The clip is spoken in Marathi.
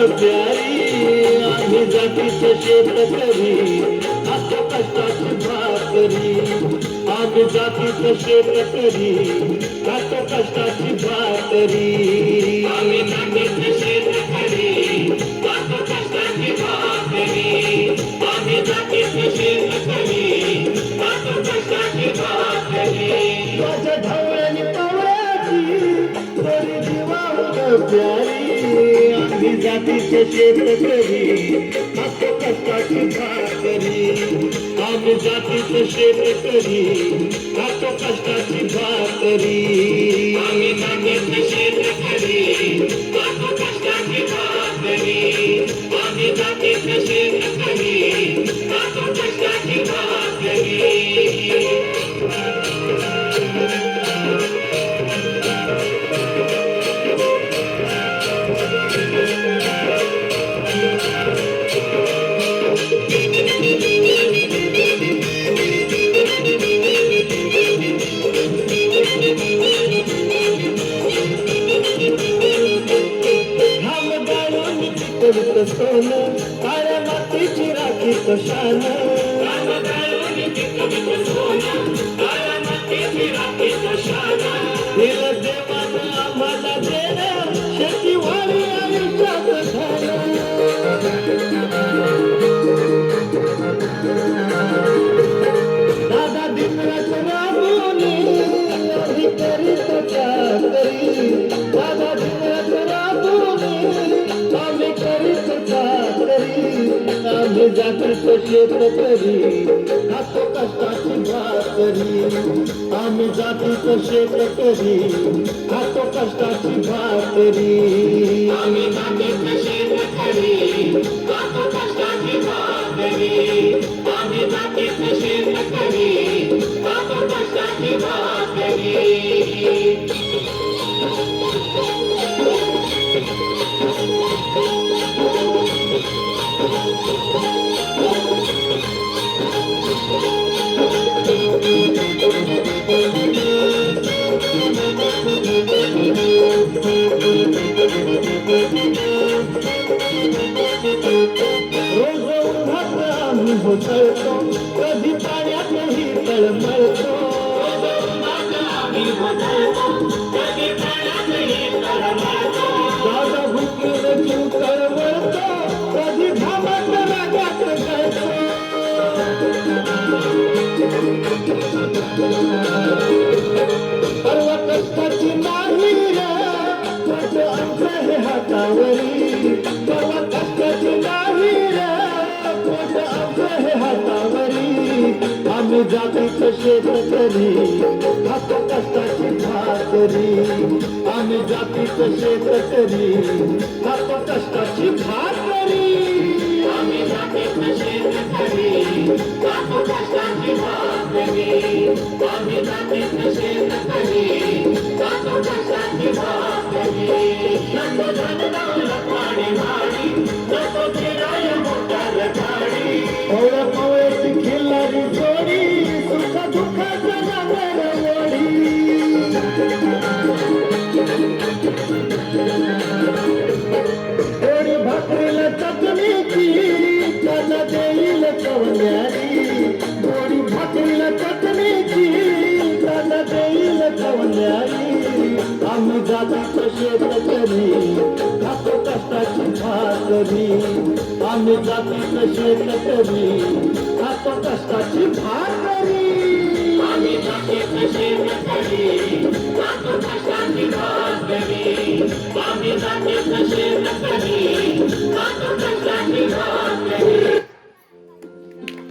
प्यारी आम्ही जातीचं शेतकरी खातो कष्टाची भाकरी आम्ही जातीचं शेतकरी खातो कष्टाची भाकरी आम्ही जातीचं शेतकरी खातो कष्टाची भाकरी आम्ही जातीचं शेतकरी खातो कष्टाची भाकरी माझ्या ढवळ्याने पवळ्याची तरी जीवावर प्यारी आम्ही जातीचे शेतकरी खातो कष्टाची भाकरी आम्ही जातीचे शेतकरी खातो कष्टाची भाकरी आम्ही जातीचे शेतकरी खातो कष्टाची भाकरी आम्ही जातीचे शेतकरी खातो कष्टाची भाकरी सोनं काळ्या मातीची राखी शान दिलं देवानं आम्हाला देणं शेतीवाडी आयुष्यात झालं दादा दिवस राबवली आधी करीत चाकरी दादा दिवस राबवली आम्ही करीत चाकरी आम्ही जातीचं शेतकरी खातो कष्टाची भाकरी आम्ही जातीचं शेतकरी खातो कष्टाची भाकरी आम्ही जातीचं शेतकरी खातो कष्टाची भाकरी आम्ही जातीचं शेतकरी खातो कष्टाची भाकरी रोज उन्हात आम्ही होतळतो कधी पाण्यातही तळमळतो दादा भुकीने जीव तळमळतो कधी घामात रागात गळतो सर्व कष्टाची नाही रे अंक हे हातावरी सर्व कष्टाची नाही रे अंक हे हातावरी आम्ही जातीचं शेतकरी खातो कष्टाची भाकरी आम्ही जातीचं शेतकरी खातो कष्टाची भाकरी आम्ही जातीचं शेतकरी खातो कष्टाची भाकरी आम्ही जातीचं शेतकरी खातो कष्टाची भाकरी नको धनदाला पाणी भाडी नको फिराय मोटार गाडी ओळख पवळ्याची खिल्लारी जोडी सुख दुःखाचं नांगर थोडी भाकरीला चटणीची त्याला देईल कवल्यारी थोडी भाकरीला चटणीची त्याला देईल कवल्यारी आम्ही जातीचं शेतकरी खातो कष्टाची भाकरी आम्ही जातीचं शेतकरी खातो कष्टाची भाकरी